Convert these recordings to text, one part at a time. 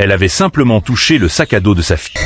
Elle avait simplement touché le sac à dos de sa fille.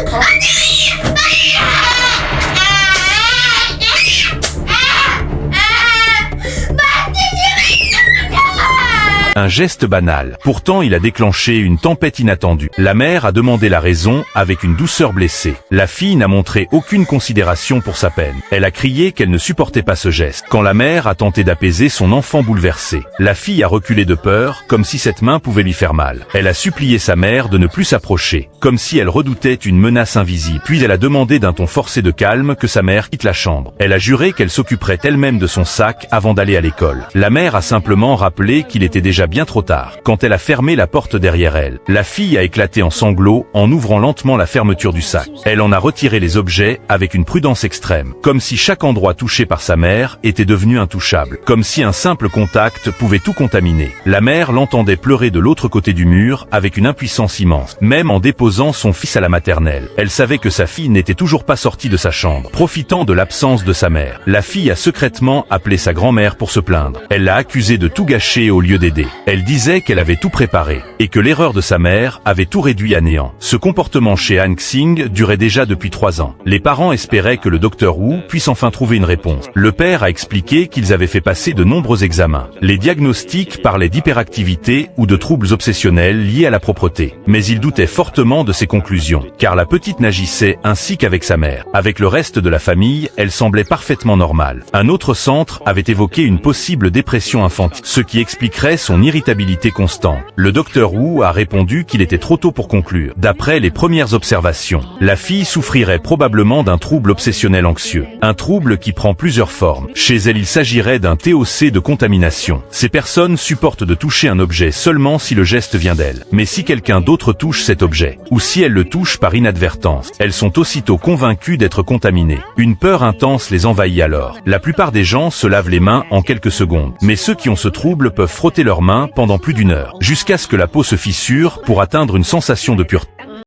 Un geste banal. Pourtant, il a déclenché une tempête inattendue. La mère a demandé la raison avec une douceur blessée. La fille n'a montré aucune considération pour sa peine. Elle a crié qu'elle ne supportait pas ce geste. Quand la mère a tenté d'apaiser son enfant bouleversé, la fille a reculé de peur, comme si cette main pouvait lui faire mal. Elle a supplié sa mère de ne plus s'approcher, comme si elle redoutait une menace invisible. Puis elle a demandé d'un ton forcé de calme que sa mère quitte la chambre. Elle a juré qu'elle s'occuperait elle-même de son sac avant d'aller à l'école. La mère a simplement rappelé qu'il était déjà bien trop tard. Quand elle a fermé la porte derrière elle, la fille a éclaté en sanglots en ouvrant lentement la fermeture du sac. Elle en a retiré les objets avec une prudence extrême, comme si chaque endroit touché par sa mère était devenu intouchable, comme si un simple contact pouvait tout contaminer. La mère l'entendait pleurer de l'autre côté du mur avec une impuissance immense, même en déposant son fils à la maternelle. Elle savait que sa fille n'était toujours pas sortie de sa chambre. Profitant de l'absence de sa mère, la fille a secrètement appelé sa grand-mère pour se plaindre. Elle l'a accusée de tout gâcher au lieu d'aider. Elle disait qu'elle avait tout préparé, et que l'erreur de sa mère avait tout réduit à néant. Ce comportement chez Han Xing durait déjà depuis 3 ans. Les parents espéraient que le docteur Wu puisse enfin trouver une réponse. Le père a expliqué qu'ils avaient fait passer de nombreux examens. Les diagnostics parlaient d'hyperactivité ou de troubles obsessionnels liés à la propreté. Mais il doutait fortement de ses conclusions, car la petite n'agissait ainsi qu'avec sa mère. Avec le reste de la famille, elle semblait parfaitement normale. Un autre centre avait évoqué une possible dépression infantile, ce qui expliquerait son irritabilité constante. Le docteur Wu a répondu qu'il était trop tôt pour conclure. D'après les premières observations, la fille souffrirait probablement d'un trouble obsessionnel anxieux. Un trouble qui prend plusieurs formes. Chez elle, il s'agirait d'un TOC de contamination. Ces personnes supportent de toucher un objet seulement si le geste vient d'elle. Mais si quelqu'un d'autre touche cet objet, ou si elle le touche par inadvertance, elles sont aussitôt convaincues d'être contaminées. Une peur intense les envahit alors. La plupart des gens se lavent les mains en quelques secondes. Mais ceux qui ont ce trouble peuvent frotter leurs mains pendant plus d'1 heure, jusqu'à ce que la peau se fissure pour atteindre une sensation de pureté.